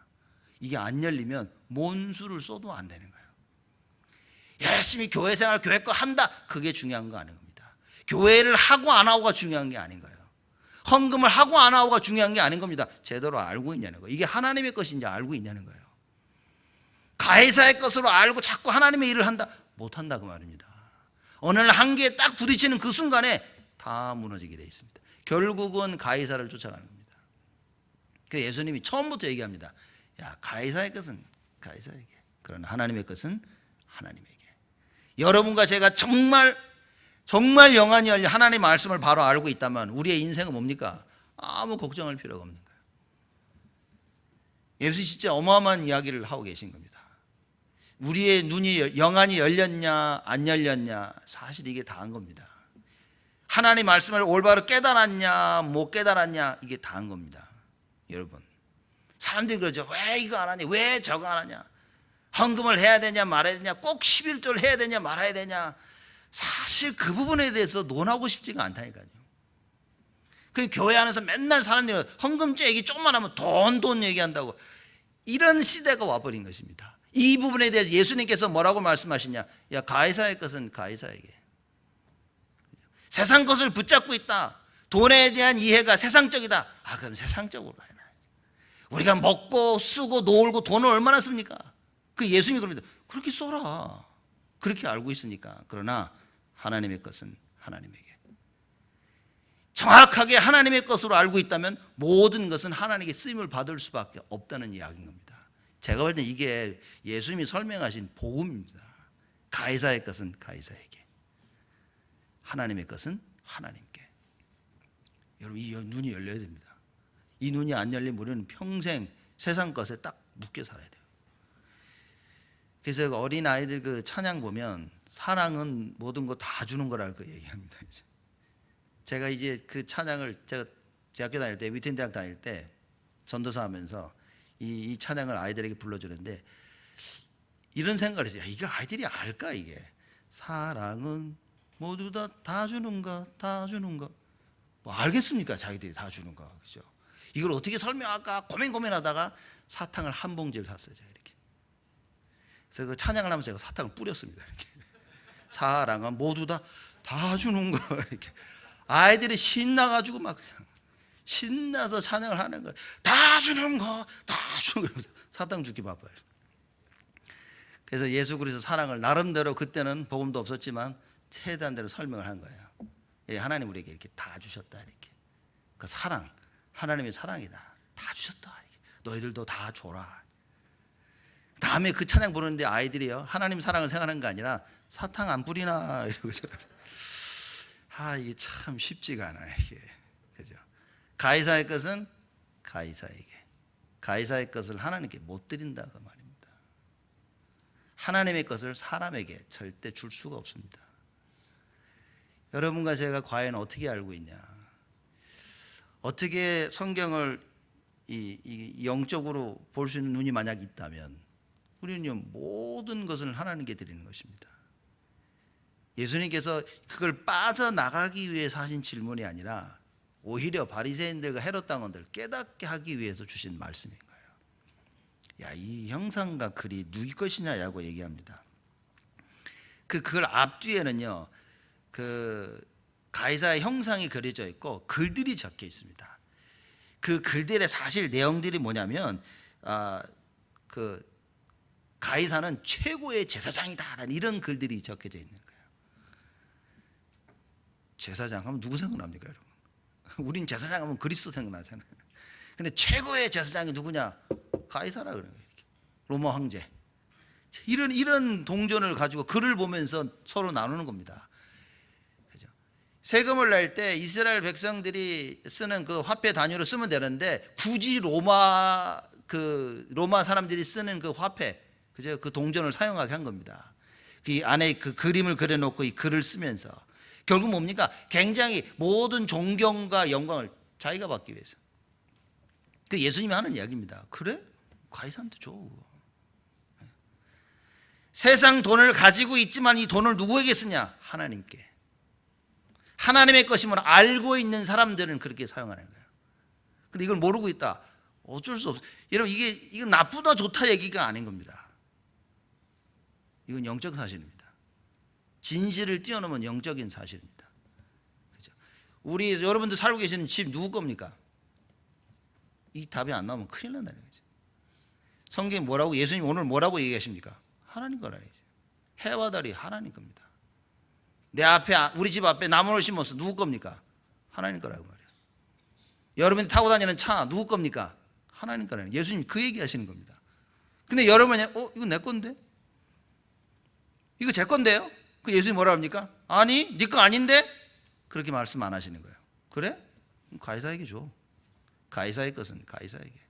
이게 안 열리면 뭔 수를 써도 안 되는 거예요. 열심히 교회 생활, 교회 거 한다, 그게 중요한 거 아닌 겁니다. 교회를 하고 안 하고가 중요한 게 아닌 거예요. 헌금을 하고 안 하고가 중요한 게 아닌 겁니다. 제대로 알고 있냐는 거예요. 이게 하나님의 것인지 알고 있냐는 거예요. 가해사의 것으로 알고 자꾸 하나님의 일을 한다, 못한다 그 말입니다. 어느 날 한계에 딱 부딪히는 그 순간에 다 무너지게 돼 있습니다. 결국은 가해사를 쫓아가는 겁니다. 그 예수님이 처음부터 얘기합니다. 야, 가해사의 것은 가해사에게, 그러나 하나님의 것은 하나님에게. 여러분과 제가 정말 영안이 열려 하나님의 말씀을 바로 알고 있다면 우리의 인생은 뭡니까? 아무 걱정할 필요가 없는 거예요. 예수 진짜 어마어마한 이야기를 하고 계신 겁니다. 우리의 눈이, 영안이 열렸냐 안 열렸냐, 사실 이게 다 한 겁니다. 하나님 말씀을 올바로 깨달았냐 못 깨달았냐, 이게 다 한 겁니다. 여러분, 사람들이 그러죠. 왜 이거 안 하냐, 왜 저거 안 하냐, 헌금을 해야 되냐 말아야 되냐, 꼭 11조를 해야 되냐 말아야 되냐. 사실 그 부분에 대해서 논하고 싶지가 않다니까요. 그 교회 안에서 맨날 사람들이 헌금죄 얘기 조금만 하면 돈 얘기한다고, 이런 시대가 와버린 것입니다. 이 부분에 대해서 예수님께서 뭐라고 말씀하시냐, 야, 가해사의 것은 가해사에게. 세상 것을 붙잡고 있다, 돈에 대한 이해가 세상적이다, 아, 그럼 세상적으로 해라. 우리가 먹고 쓰고 놀고 돈을 얼마나 씁니까? 그 예수님이 그럽니다. 그렇게 써라, 그렇게 알고 있으니까. 그러나 하나님의 것은 하나님에게. 정확하게 하나님의 것으로 알고 있다면 모든 것은 하나님께 쓰임을 받을 수밖에 없다는 이야기인 겁니다. 제가 볼 때 이게 예수님이 설명하신 복음입니다. 가해사의 것은 가해사에게, 하나님의 것은 하나님께. 여러분, 이 눈이 열려야 됩니다. 이 눈이 안 열리면 우리는 평생 세상 것에 딱 묶여 살아야 돼요. 그래서 어린 아이들 그 찬양 보면 사랑은 모든 거 다 주는 거라고 얘기합니다. 제가 이제 그 찬양을, 제가 대학교 다닐 때, 위튼 대학 다닐 때 전도사 하면서 이 찬양을 아이들에게 불러주는데 이런 생각을 했어요. 이거 아이들이 알까 이게? 사랑은 모두 다 주는 거, 다 주는 거. 뭐 알겠습니까? 자기들이 다 주는 거, 그죠? 이걸 어떻게 설명할까 고민하다가 사탕을 한 봉지를 샀어요, 제가 이렇게. 그래서 그 찬양을 하면서 제가 사탕을 뿌렸습니다, 이렇게. 사랑은 모두 다 주는 거, 이렇게. 아이들이 신나가지고 막 그냥 신나서 찬양을 하는 거예요. 다 주는 거, 다 주는 거. 사탕 주기 바빠요. 그래서 예수 그리스도 사랑을 나름대로, 그때는 복음도 없었지만 최대한대로 설명을 한 거예요. 하나님 우리에게 이렇게 다 주셨다, 이렇게. 그 사랑, 하나님의 사랑이다, 다 주셨다, 이렇게. 너희들도 다 줘라. 다음에 그 찬양 부르는데 아이들이요, 하나님 사랑을 생각하는 게 아니라 사탕 안 뿌리나 이러고 있잖아요. 아, 이게 참 쉽지가 않아요, 이게. 그죠? 가해사의 것은 가해사에게, 가해사의 것을 하나님께 못 드린다고 말입니다. 하나님의 것을 사람에게 절대 줄 수가 없습니다. 여러분과 제가 과연 어떻게 알고 있냐? 어떻게 성경을 이 영적으로 볼 수 있는 눈이 만약 있다면 우리는요, 모든 것을 하나님께 드리는 것입니다. 예수님께서 그걸 빠져나가기 위해서 하신 질문이 아니라 오히려 바리새인들과 헤롯 당원들 깨닫게 하기 위해서 주신 말씀인 거예요. 야, 이 형상과 글이 누구 것이냐고 얘기합니다. 그걸 앞뒤에는요, 그 가이사의 형상이 그려져 있고 글들이 적혀 있습니다. 그 글들의 사실 내용들이 뭐냐면, 그 가이사는 최고의 제사장이다라는 이런 글들이 적혀져 있는 거예요. 제사장 하면 누구 생각납니까, 여러분? 우린 제사장 하면 그리스도 생각나잖아요. 근데 최고의 제사장이 누구냐? 가이사라 그러는 거예요. 로마 황제. 이런 동전을 가지고 글을 보면서 서로 나누는 겁니다. 그죠? 세금을 낼 때 이스라엘 백성들이 쓰는 그 화폐 단위로 쓰면 되는데 굳이 로마 사람들이 쓰는 그 화폐, 그죠? 그 동전을 사용하게 한 겁니다. 그 안에 그 그림을 그려놓고 이 글을 쓰면서 결국 뭡니까? 굉장히 모든 존경과 영광을 자기가 받기 위해서. 그 예수님이 하는 이야기입니다. 그래? 가이사한테 줘. 세상 돈을 가지고 있지만 이 돈을 누구에게 쓰냐? 하나님께. 하나님의 것임을 알고 있는 사람들은 그렇게 사용하는 거예요. 근데 이걸 모르고 있다. 어쩔 수 없어요. 여러분, 이건 나쁘다 좋다 얘기가 아닌 겁니다. 이건 영적 사실입니다. 진실을 뛰어넘은 영적인 사실입니다. 그죠? 우리 여러분들 살고 계시는 집 누구 겁니까? 이 답이 안 나오면 큰일 난다는 거죠. 성경이 뭐라고, 예수님 오늘 뭐라고 얘기하십니까? 하나님 거라는 거죠. 해와 달이 하나님 겁니다. 내 앞에, 우리 집 앞에 나무를 심어서 누구 겁니까? 하나님 거라고 말이에요. 여러분이 타고 다니는 차 누구 겁니까? 하나님 거라는 거예요. 예수님 그 얘기 하시는 겁니다. 근데 여러분이 이거 내 건데? 이거 제 건데요? 그 예수님이 뭐라 합니까? 아니, 네 거 아닌데? 그렇게 말씀 안 하시는 거예요. 그래? 그럼 가이사에게 줘. 가이사의 것은 가이사에게.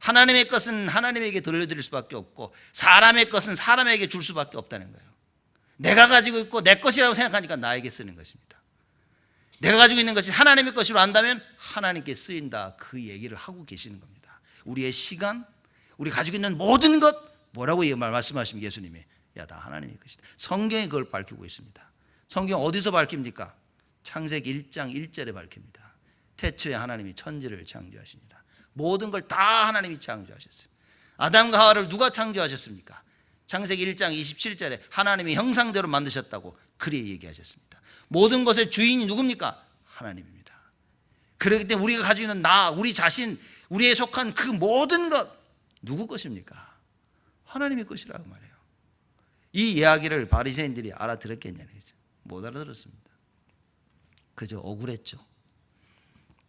하나님의 것은 하나님에게 돌려드릴 수밖에 없고 사람의 것은 사람에게 줄 수밖에 없다는 거예요. 내가 가지고 있고 내 것이라고 생각하니까 나에게 쓰는 것입니다. 내가 가지고 있는 것이 하나님의 것으로 안다면 하나님께 쓰인다. 그 얘기를 하고 계시는 겁니다. 우리의 시간, 우리 가지고 있는 모든 것, 뭐라고 말씀하시면 예수님이 야, 다 하나님의 것이다. 성경이 그걸 밝히고 있습니다. 성경 어디서 밝힙니까? 창세기 1장 1절에 밝힙니다. 태초에 하나님이 천지를 창조하시니라. 모든 걸 다 하나님이 창조하셨어요. 아담과 하와를 누가 창조하셨습니까? 창세기 1장 27절에 하나님이 형상대로 만드셨다고 그리 얘기하셨습니다. 모든 것의 주인이 누굽니까? 하나님입니다. 그렇기 때문에 우리가 가지고 있는 나, 우리 자신, 우리에 속한 그 모든 것 누구 것입니까? 하나님의 것이라고 말해요. 이 이야기를 바리새인들이 알아들었겠냐는 거죠. 못 알아들었습니다. 그저 억울했죠.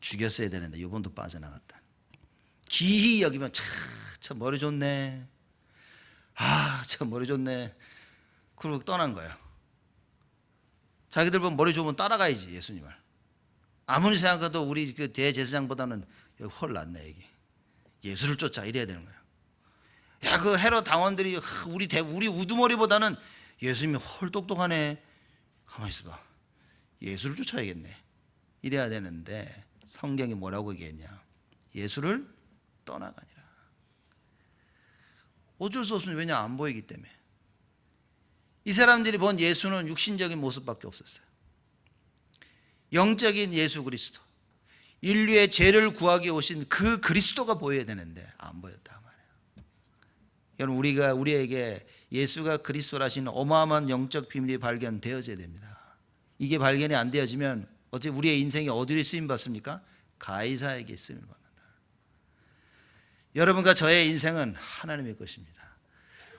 죽였어야 되는데 이번도 빠져나갔다. 기히 여기면 참 머리 좋네. 참 머리 좋네. 그러고 떠난 거예요. 자기들 보면 머리 좋으면 따라가야지 예수님을. 아무리 생각해도 우리 그 대제사장보다는 훨 낫네 이게. 예수를 쫓아 이래야 되는 거예요. 야, 그 헤롯 당원들이 우리 우두머리보다는 예수님이 헐 똑똑하네. 가만히 있어봐. 예수를 쫓아야겠네. 이래야 되는데 성경이 뭐라고 얘기했냐? 예수를 떠나가니라. 어쩔 수 없습니다. 왜냐? 안 보이기 때문에. 이 사람들이 본 예수는 육신적인 모습밖에 없었어요. 영적인 예수 그리스도, 인류의 죄를 구하기 오신 그 그리스도가 보여야 되는데 안 보였다 말이에요. 여러분, 우리에게 예수가 그리스도라시는 어마어마한 영적 비밀이 발견되어져야 됩니다. 이게 발견이 안 되어지면 어떻게 우리의 인생이 어디에 쓰임 받습니까? 가이사에게 쓰임을 받는다. 여러분과 저의 인생은 하나님의 것입니다.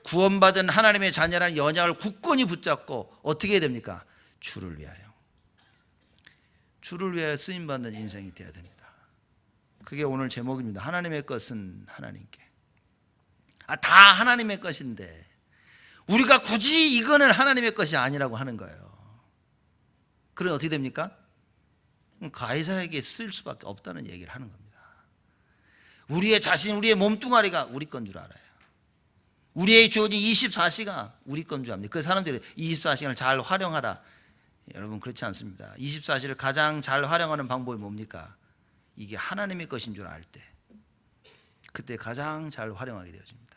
구원받은 하나님의 자녀라는 연약을 굳건히 붙잡고 어떻게 해야 됩니까? 주를 위하여. 주를 위하여 쓰임받는 인생이 되어야 됩니다. 그게 오늘 제목입니다. 하나님의 것은 하나님께. 다 하나님의 것인데 우리가 굳이 이거는 하나님의 것이 아니라고 하는 거예요. 그럼 어떻게 됩니까? 가이사에게 쓸 수밖에 없다는 얘기를 하는 겁니다. 우리의 자신, 우리의 몸뚱아리가 우리 건 줄 알아요. 우리의 주어진 24시간 우리 건 줄 압니다. 그 사람들이 24시간을 잘 활용하라. 여러분, 그렇지 않습니다. 24시를 가장 잘 활용하는 방법이 뭡니까? 이게 하나님의 것인 줄 알 때, 그때 가장 잘 활용하게 되어집니다.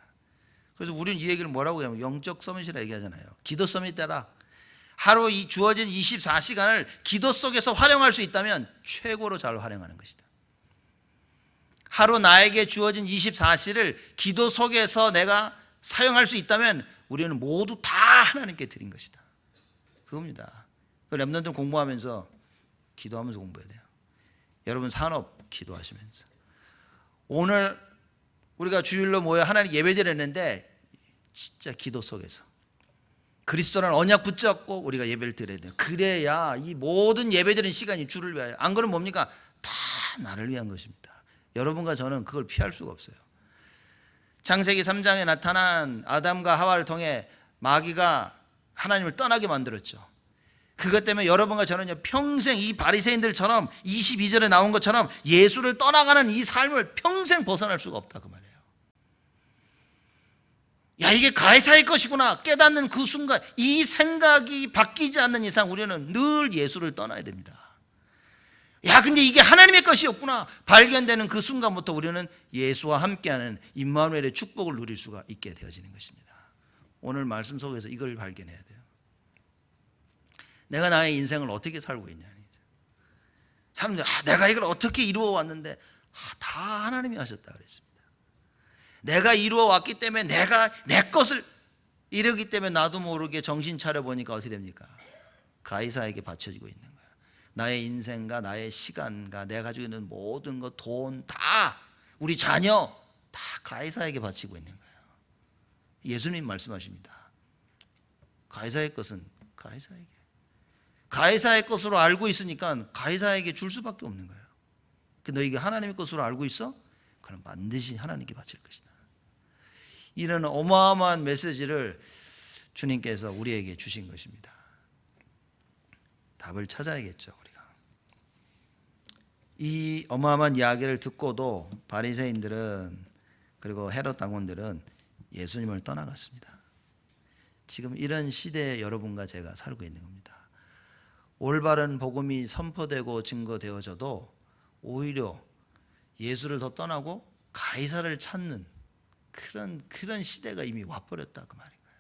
그래서 우리는 이 얘기를 뭐라고 하냐면 영적 서밋이라 얘기하잖아요. 기도 서밋 때라. 하루 이 주어진 24시간을 기도 속에서 활용할 수 있다면 최고로 잘 활용하는 것이다. 하루 나에게 주어진 24시를 기도 속에서 내가 사용할 수 있다면 우리는 모두 다 하나님께 드린 것이다. 그겁니다. 렘넌트 공부하면서 기도하면서 공부해야 돼요. 여러분 산업 기도하시면서. 오늘 우리가 주일로 모여 하나님 예배드렸는데 진짜 기도 속에서 그리스도라는 언약 붙잡고 우리가 예배를 드려야 돼요. 그래야 이 모든 예배드리는 시간이 주를 위하여. 안 그러면 뭡니까? 다 나를 위한 것입니다. 여러분과 저는 그걸 피할 수가 없어요. 창세기 3장에 나타난 아담과 하와를 통해 마귀가 하나님을 떠나게 만들었죠. 그것 때문에 여러분과 저는요 평생 이 바리새인들처럼 22절에 나온 것처럼 예수를 떠나가는 이 삶을 평생 벗어날 수가 없다 그 말이에요. 야, 이게 가이사의 것이구나 깨닫는 그 순간 이 생각이 바뀌지 않는 이상 우리는 늘 예수를 떠나야 됩니다. 야, 근데 이게 하나님의 것이었구나 발견되는 그 순간부터 우리는 예수와 함께하는 임마누엘의 축복을 누릴 수가 있게 되어지는 것입니다. 오늘 말씀 속에서 이걸 발견해야 돼요. 내가 나의 인생을 어떻게 살고 있냐. 사람들이 내가 이걸 어떻게 이루어 왔는데 다 하나님이 하셨다 그랬습니다. 내가 이루어 왔기 때문에 내가 내 것을 이루기 때문에 나도 모르게 정신 차려 보니까 어떻게 됩니까? 가이사에게 바쳐지고 있는 거야. 나의 인생과 나의 시간과 내가 가지고 있는 모든 것, 돈 다, 우리 자녀 다 가이사에게 바치고 있는 거예요. 예수님 말씀하십니다. 가이사의 것은 가이사에게. 가이사의 것으로 알고 있으니까 가이사에게 줄 수밖에 없는 거예요. 너희가 하나님의 것으로 알고 있어? 그럼 반드시 하나님께 바칠 것이다. 이런 어마어마한 메시지를 주님께서 우리에게 주신 것입니다. 답을 찾아야겠죠, 우리가. 이 어마어마한 이야기를 듣고도 바리새인들은, 그리고 헤롯 당원들은 예수님을 떠나갔습니다. 지금 이런 시대에 여러분과 제가 살고 있는 겁니다. 올바른 복음이 선포되고 증거되어져도 오히려 예수를 더 떠나고 가이사를 찾는 그런 시대가 이미 와버렸다 그 말인 거예요.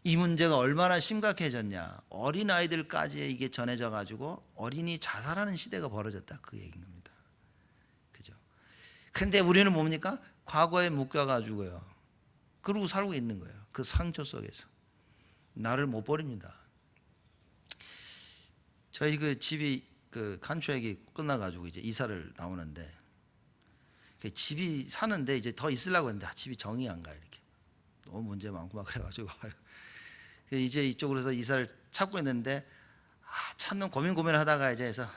이 문제가 얼마나 심각해졌냐. 어린아이들까지 이게 전해져 가지고 어린이 자살하는 시대가 벌어졌다 그 얘기인 겁니다. 그죠? 근데 우리는 뭡니까? 과거에 묶여가지고요. 그러고 살고 있는 거예요. 그 상처 속에서. 나를 못 버립니다. 저희 그 집이 그 간추액이 끝나가지고 이제 이사를 나오는데, 집이 사는데 이제 더 있으려고 했는데 집이 정이 안 가요. 이렇게 너무 문제 많고 막 그래가지고 이제 이쪽으로서 이사를 찾고 있는데, 찾는 고민을 하다가 이제 해서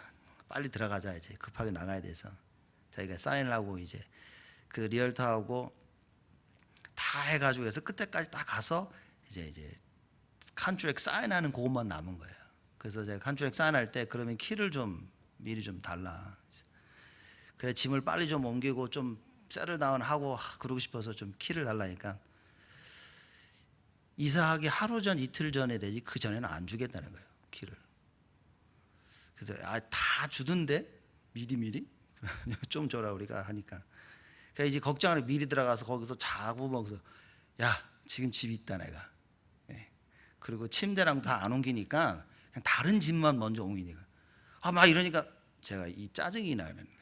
빨리 들어가자, 이제 급하게 나가야 돼서 저희가 사인을 하고 이제 그 리얼터하고 다 해가지고 해서 끝에까지 딱 가서 이제 컨트랙 사인하는 그것만 남은 거예요. 그래서 제가 컨트랙 사인할 때 그러면 키를 좀 미리 좀 달라. 그래 짐을 빨리 좀 옮기고 좀 셋틀다운 하고 그러고 싶어서 좀 키를 달라니까, 이사하기 하루 전 이틀 전에 되지 그 전에는 안 주겠다는 거예요, 키를. 그래서 다 주던데 미리 좀 줘라 우리가 하니까, 그래서 이제 걱정하는 미리 들어가서 거기서 자고 먹어서, 야 지금 집이 있다 내가. 그리고 침대랑 다 안 옮기니까 그냥 다른 집만 먼저 옮기니까 막 이러니까 제가 이 짜증이 나는 거예요.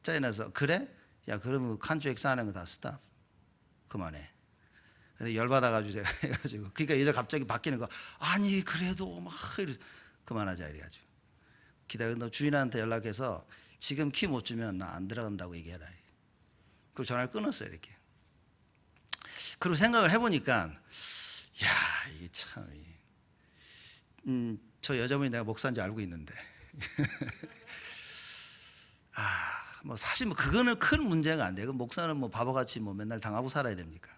짜증 나서 그래? 야 그러면 컨트랙 사는 거 다 스탑. 그만해. 근데 열받아가지고 제가 해가지고, 그러니까 여자 갑자기 바뀌는 거, 아니 그래도 막 이래, 그만하자 이래가지고 기다려. 너 주인한테 연락해서 지금 키 못 주면 나 안 들어간다고 얘기해라. 그리고 전화를 끊었어요 이렇게. 그리고 생각을 해보니까, 야 이게 참, 저 여자분이 내가 목사인지 알고 있는데 뭐 사실 뭐 그거는 큰 문제가 안 돼요. 그 목사는 뭐 바보같이 뭐 맨날 당하고 살아야 됩니까?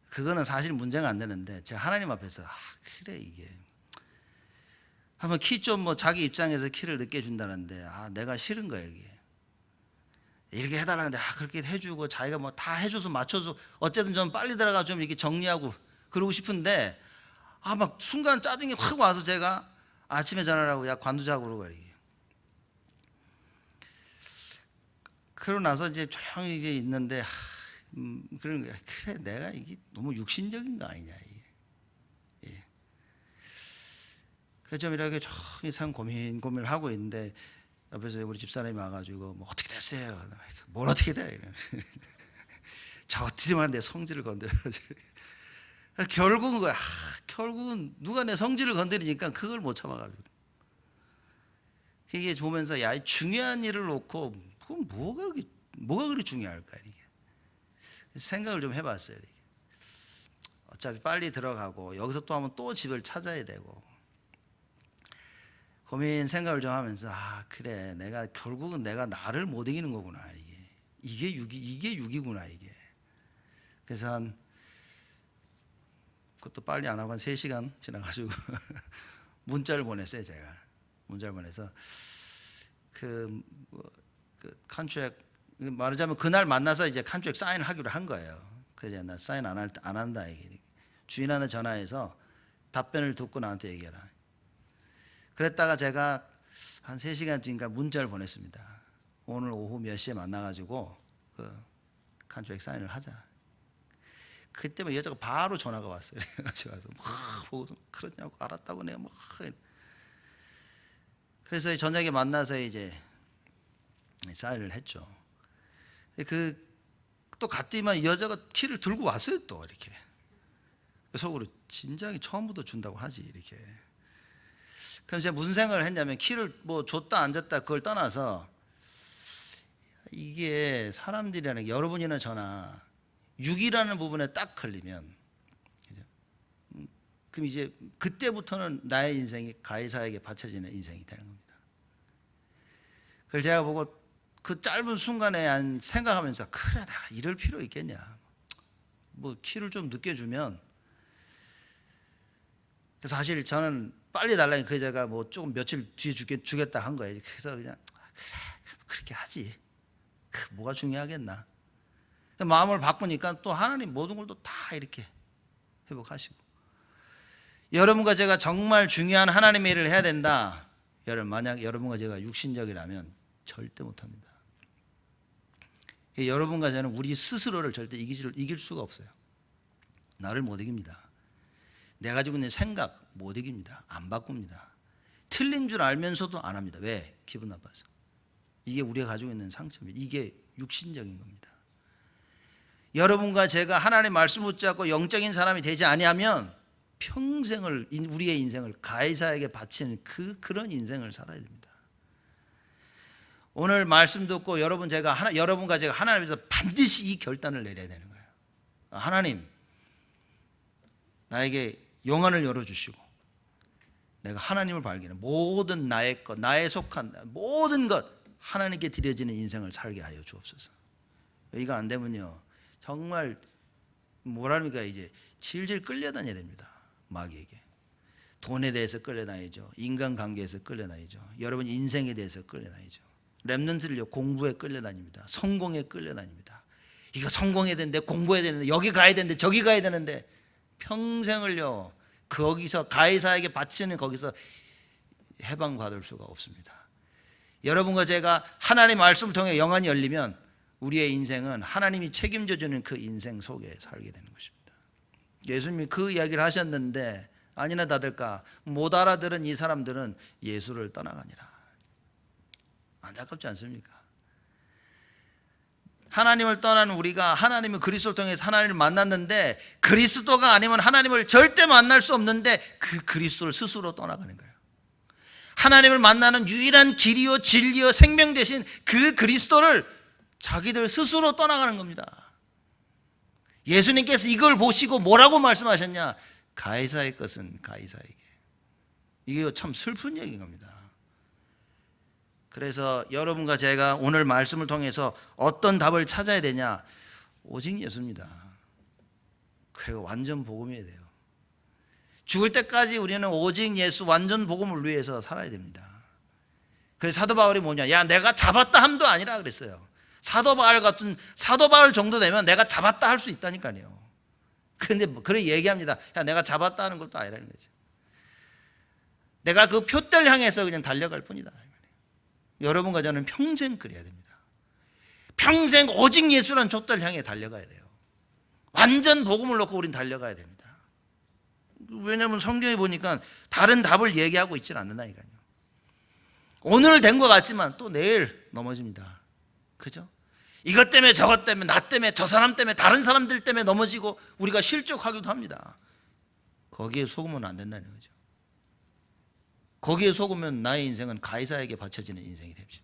그거는 사실 문제가 안 되는데, 제가 하나님 앞에서 그래 이게 한번 키 좀 뭐 자기 입장에서 키를 늦게 준다는데 내가 싫은 거예요 이게. 이렇게 해달라는데 그렇게 해주고 자기가 뭐 다 해줘서 맞춰서 어쨌든 좀 빨리 들어가 좀 이렇게 정리하고 그러고 싶은데, 막 순간 짜증이 확 와서 제가 아침에 전화를 하고, 야 관두자고 그러고 이렇게. 그러고 나서 이제 조용히 이제 있는데, 그런 거야. 그래 내가 이게 너무 육신적인 거 아니냐 이게. 그래서 좀 이렇게 조용히 참 고민을 하고 있는데, 옆에서 우리 집사람이 와가지고 뭐 어떻게 됐어요? 뭘 어떻게 돼? 이래. 저 어떻게만 내 성질을 건드려가지고 결국은 거야. 결국은 누가 내 성질을 건드리니까 그걸 못 참아가지고, 이게 보면서 야 중요한 일을 놓고 그건 뭐가 그리 중요할까 이게. 생각을 좀 해봤어요. 이게. 어차피 빨리 들어가고 여기서 또 하면 또 집을 찾아야 되고, 고민 생각을 좀 하면서 그래 내가 결국은 내가 나를 못 이기는 거구나 이게 육이구나 이게. 그래서 그것도 빨리 안 하고 한 3시간 지나가지고 문자를 보냈어요. 제가 문자를 보내서 그 컨트랙, 말하자면 그날 만나서 이제 컨트랙 사인을 하기로 한 거예요. 그래서 나 사인 안 한다 이게. 주인한테 전화해서 답변을 듣고 나한테 얘기해라. 그랬다가 제가 한 3시간 뒤인가 문자를 보냈습니다. 오늘 오후 몇 시에 만나가지고 그 컨트랙 사인을 하자. 그때만 여자가 바로 전화가 왔어요. 그래서 와서 막 보고서 그러냐고 알았다고 내가 막 그래서 저녁에 만나서 이제 사인을 했죠. 또 갔더니만 여자가 키를 들고 왔어요. 또 이렇게 속으로 진작에 처음부터 준다고 하지 이렇게. 그럼 제가 무슨 생각을 했냐면 키를 뭐 줬다 안 줬다 그걸 떠나서 이게 사람들이라는 게 여러분이나 저나 6이라는 부분에 딱 걸리면 그럼 이제 그때부터는 나의 인생이 가이사에게 바쳐지는 인생이 되는 겁니다. 그걸 제가 보고 그 짧은 순간에 생각하면서 그래 내가 이럴 필요 있겠냐. 뭐 키를 좀 늦게 주면 사실 저는 빨리 달라니까 그 여자가 뭐 조금 며칠 뒤에 주겠다 한 거예요. 그래서 그냥 그래 그렇게 하지. 뭐가 중요하겠나. 마음을 바꾸니까 또 하나님 모든 걸 또 다 이렇게 회복하시고. 여러분과 제가 정말 중요한 하나님의 일을 해야 된다. 만약 여러분과 제가 육신적이라면 절대 못합니다. 여러분과 저는 우리 스스로를 절대 이길 수가 없어요. 나를 못 이깁니다. 내가 가지고 있는 생각 못 이깁니다. 안 바꿉니다. 틀린 줄 알면서도 안 합니다. 왜? 기분 나빠서. 이게 우리가 가지고 있는 상처입니다. 이게 육신적인 겁니다. 여러분과 제가 하나님의 말씀 붙잡고 영적인 사람이 되지 아니하면 평생을 우리의 인생을 가이사에게 바치는 그런 인생을 살아야 됩니다. 오늘 말씀 듣고 여러분과 제가 하나님께서 반드시 이 결단을 내려야 되는 거예요. 하나님, 나에게 영안을 열어주시고 내가 하나님을 발견해 모든 나의 것, 나에 속한 모든 것 하나님께 드려지는 인생을 살게 하여 주옵소서. 이거 안 되면요 정말 뭐랍니까 이제 질질 끌려다녀야 됩니다. 마귀에게. 돈에 대해서 끌려다니죠. 인간관계에서 끌려다니죠. 여러분 인생에 대해서 끌려다니죠. 렘넌트들요 공부에 끌려다닙니다. 성공에 끌려다닙니다. 이거 성공해야 되는데 공부해야 되는데 여기 가야 되는데 저기 가야 되는데 평생을요 거기서 가이사에게 바치는 거기서 해방받을 수가 없습니다. 여러분과 제가 하나님의 말씀을 통해 영안이 열리면 우리의 인생은 하나님이 책임져 주는 그 인생 속에 살게 되는 것입니다. 예수님이 그 이야기를 하셨는데 아니나 다를까 못 알아들은 이 사람들은 예수를 떠나가니라. 안타깝지 않습니까? 하나님을 떠난 우리가 하나님의 그리스도를 통해서 하나님을 만났는데 그리스도가 아니면 하나님을 절대 만날 수 없는데 그 그리스도를 스스로 떠나가는 거예요. 하나님을 만나는 유일한 길이요 진리요 생명 되신 그 그리스도를 자기들 스스로 떠나가는 겁니다. 예수님께서 이걸 보시고 뭐라고 말씀하셨냐? 가이사의 것은 가이사에게. 이게 참 슬픈 얘기인 겁니다. 그래서 여러분과 제가 오늘 말씀을 통해서 어떤 답을 찾아야 되냐? 오직 예수입니다. 그리고 완전 복음이어야 돼요. 죽을 때까지 우리는 오직 예수 완전 복음을 위해서 살아야 됩니다. 그래서 사도 바울이 뭐냐? 야 내가 잡았다 함도 아니라 그랬어요. 사도 바울 정도 되면 내가 잡았다 할 수 있다니까요. 근데 그래 얘기합니다. 야 내가 잡았다 하는 것도 아니라는 거죠. 내가 그 표대를 향해서 그냥 달려갈 뿐이다. 여러분과 저는 평생 그래야 됩니다. 평생 오직 예수라는 촛대를 향해 달려가야 돼요. 완전 복음을 놓고 우린 달려가야 됩니다. 왜냐하면 성경에 보니까 다른 답을 얘기하고 있지는 않는다니까요. 오늘 된 것 같지만 또 내일 넘어집니다. 그죠? 이것 때문에 저것 때문에 나 때문에 저 사람 때문에 다른 사람들 때문에 넘어지고 우리가 실족하기도 합니다. 거기에 속으면 안 된다는 거죠. 거기에 속으면 나의 인생은 가이사에게 바쳐지는 인생이 됩니다.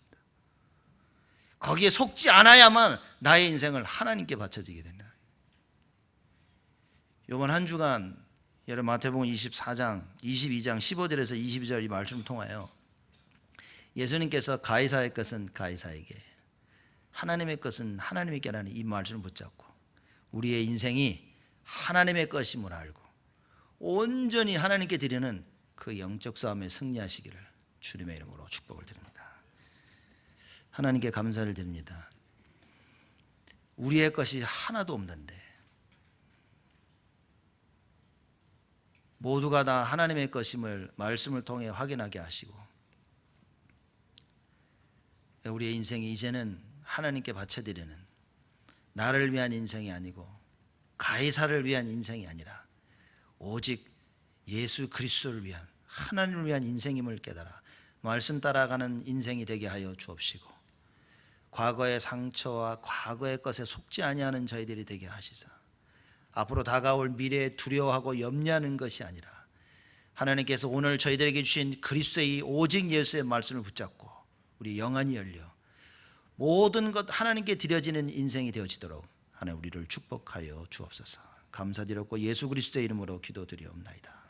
거기에 속지 않아야만 나의 인생을 하나님께 바쳐지게 된다. 이번 한 주간 여러분 마태복음 24장 22장 15절에서 22절 이 말씀을 통하여 예수님께서 가이사의 것은 가이사에게 하나님의 것은 하나님에게라는 이 말씀을 붙잡고 우리의 인생이 하나님의 것임을 알고 온전히 하나님께 드리는 그 영적 싸움에 승리하시기를 주님의 이름으로 축복을 드립니다. 하나님께 감사를 드립니다. 우리의 것이 하나도 없는데 모두가 다 하나님의 것임을 말씀을 통해 확인하게 하시고 우리의 인생이 이제는 하나님께 바쳐드리는 나를 위한 인생이 아니고 가이사를 위한 인생이 아니라 오직 예수 그리스도를 위한, 하나님을 위한 인생임을 깨달아 말씀 따라가는 인생이 되게 하여 주옵시고, 과거의 상처와 과거의 것에 속지 아니하는 저희들이 되게 하시사 앞으로 다가올 미래에 두려워하고 염려하는 것이 아니라 하나님께서 오늘 저희들에게 주신 그리스도의 오직 예수의 말씀을 붙잡고 우리 영안이 열려 모든 것 하나님께 드려지는 인생이 되어지도록 하나님 우리를 축복하여 주옵소서. 감사드렸고 예수 그리스도의 이름으로 기도드리옵나이다.